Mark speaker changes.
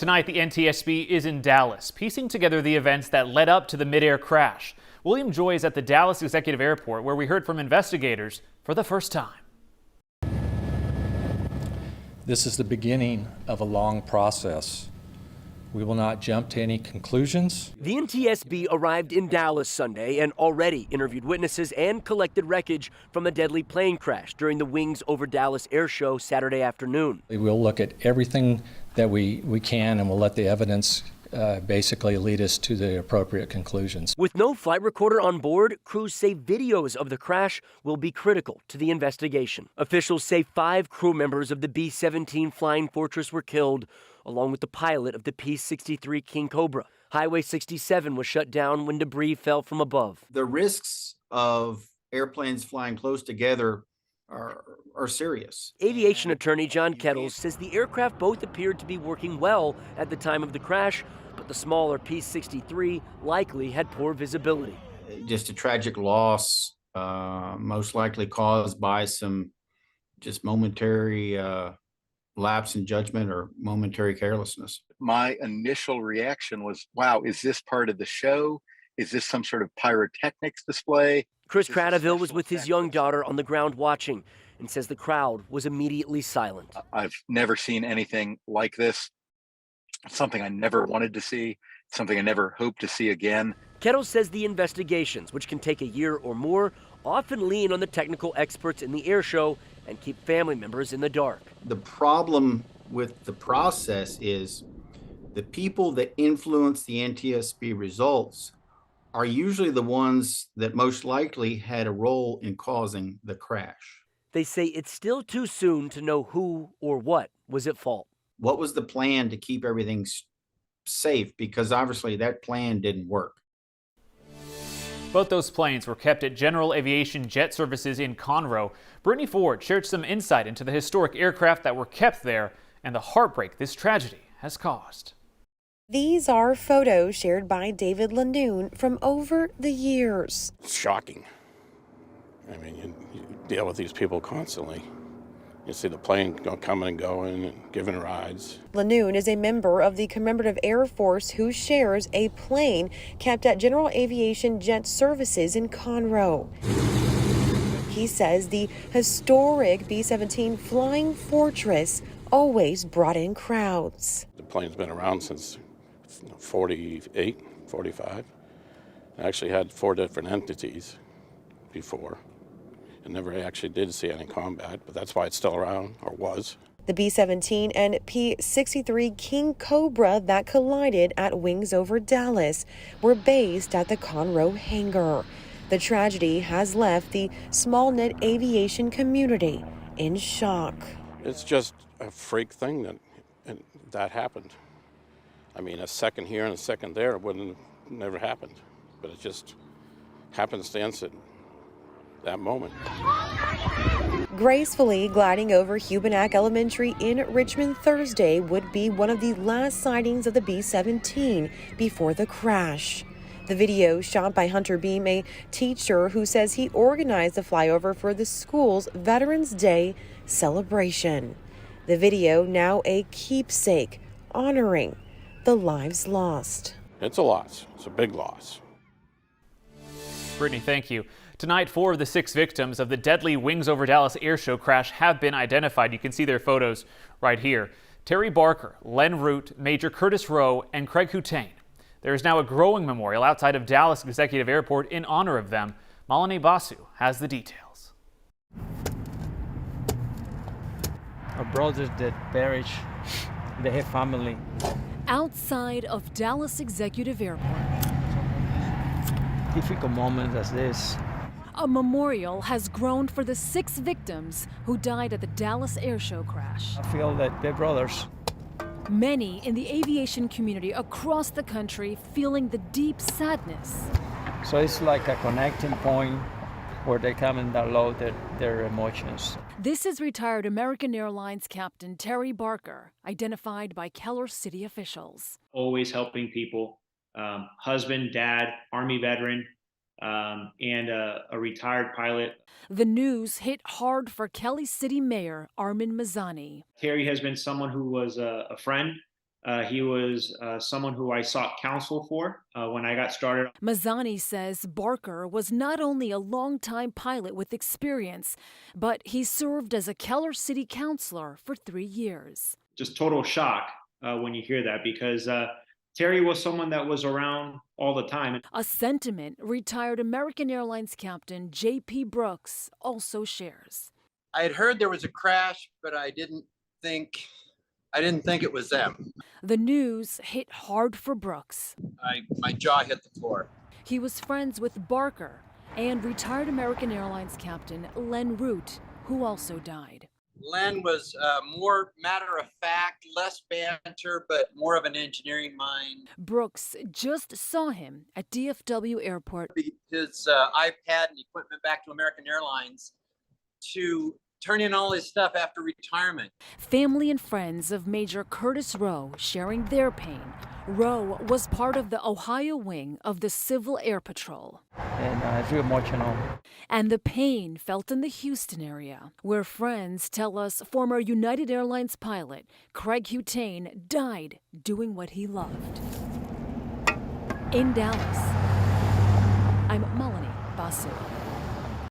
Speaker 1: Tonight, the NTSB is in Dallas, piecing together the events that led up to the midair crash. William Joy is at the Dallas Executive Airport, where we heard from investigators for the first time.
Speaker 2: This is the beginning of a long process. We will not jump to any conclusions.
Speaker 3: The NTSB arrived in Dallas Sunday and already interviewed witnesses and collected wreckage from the deadly plane crash during the Wings over Dallas air show Saturday afternoon.
Speaker 2: We'll look at everything that we can, and we'll let the evidence basically lead us to the appropriate conclusions.
Speaker 3: With no flight recorder on board, crews say videos of the crash will be critical to the investigation. Officials say 5 crew members of the B-17 Flying Fortress were killed, along with the pilot of the P-63 King Cobra. Highway 67 was shut down when debris fell from above.
Speaker 4: The risks of airplanes flying close together are serious.
Speaker 3: Aviation attorney John Kettles says the aircraft both appeared to be working well at the time of the crash, but the smaller P-63 likely had poor visibility.
Speaker 4: Just a tragic loss, most likely caused by some just momentary lapse in judgment or momentary carelessness.
Speaker 5: My initial reaction was, wow, is this part of the show? Is this some sort of pyrotechnics display?
Speaker 3: Chris Cradaville was with his young daughter on the ground watching and says the crowd was immediately silent.
Speaker 5: I've never seen anything like this. It's something I never wanted to see, something I never hoped to see again.
Speaker 3: Kettles says the investigations, which can take a year or more, often lean on the technical experts in the air show and keep family members in the dark.
Speaker 4: The problem with the process is the people that influence the NTSB results are usually the ones that most likely had a role in causing the crash.
Speaker 3: They say it's still too soon to know who or what was at fault.
Speaker 4: What was the plan to keep everything safe? Because obviously that plan didn't work.
Speaker 1: Both those planes were kept at General Aviation Jet Services in Conroe. Brittany Ford shared some insight into the historic aircraft that were kept there and the heartbreak this tragedy has caused.
Speaker 6: These are photos shared by David Lanoon from over the years.
Speaker 7: It's shocking. I mean, you deal with these people constantly. You see the plane coming and going and giving rides.
Speaker 6: Lanoon is a member of the Commemorative Air Force who shares a plane kept at General Aviation Jet Services in Conroe. He says the historic B-17 Flying Fortress always brought in crowds.
Speaker 7: The plane's been around since 48, 45. I actually had 4 different entities before. And never actually did see any combat, but that's why it's still around, or was.
Speaker 6: The B-17 and P-63 King Cobra that collided at Wings over Dallas were based at the Conroe hangar. The tragedy has left the small-knit aviation community in shock.
Speaker 7: It's just a freak thing that happened. I mean, a second here and a second there wouldn't have never happened, but it just happenstance at that moment.
Speaker 6: Gracefully gliding over Hubenack Elementary in Richmond Thursday would be one of the last sightings of the B-17 before the crash. The video shot by Hunter Beam, a teacher who says he organized the flyover for the school's Veterans Day celebration. The video now a keepsake, honoring the lives lost.
Speaker 7: It's a loss. It's a big loss.
Speaker 1: Brittany, thank you. Tonight, 4 of the 6 victims of the deadly Wings over Dallas airshow crash have been identified. You can see their photos right here. Terry Barker, Len Root, Major Curtis Rowe, and Craig Houtain. There is now a growing memorial outside of Dallas Executive Airport in honor of them. Malini Basu has the details.
Speaker 8: Our brothers that perished, they have family.
Speaker 9: Outside of Dallas Executive Airport.
Speaker 8: Difficult moments as this.
Speaker 9: A memorial has grown for the 6 victims who died at the Dallas airshow crash.
Speaker 8: I feel that they're brothers.
Speaker 9: Many in the aviation community across the country feeling the deep sadness.
Speaker 8: So it's like a connecting point where they come and download their emotions.
Speaker 9: This is retired American Airlines Captain Terry Barker, identified by Keller City officials.
Speaker 10: Always helping people, husband, dad, Army veteran, and a retired pilot.
Speaker 9: The news hit hard for Kelly City Mayor Armin Mazzani.
Speaker 10: Terry has been someone who was a friend, He was someone who I sought counsel for when I got started.
Speaker 9: Mazzani says Barker was not only a longtime pilot with experience, but he served as a Keller City councilor for 3 years.
Speaker 10: Just total shock when you hear that, because Terry was someone that was around all the time.
Speaker 9: A sentiment retired American Airlines captain J.P. Brooks also shares.
Speaker 11: I had heard there was a crash, but I didn't think it was them.
Speaker 9: The news hit hard for Brooks.
Speaker 11: My jaw hit the floor.
Speaker 9: He was friends with Barker and retired American Airlines captain Len Root, who also died.
Speaker 11: Len was more matter of fact, less banter, but more of an engineering mind.
Speaker 9: Brooks just saw him at DFW Airport.
Speaker 11: His iPad and equipment back to American Airlines to turn in all his stuff after retirement.
Speaker 9: Family and friends of Major Curtis Rowe sharing their pain. Rowe was part of the Ohio wing of the Civil Air Patrol.
Speaker 8: And it's real emotional.
Speaker 9: And the pain felt in the Houston area, where friends tell us former United Airlines pilot Craig HOU died doing what he loved. In Dallas, I'm Melanie Basu.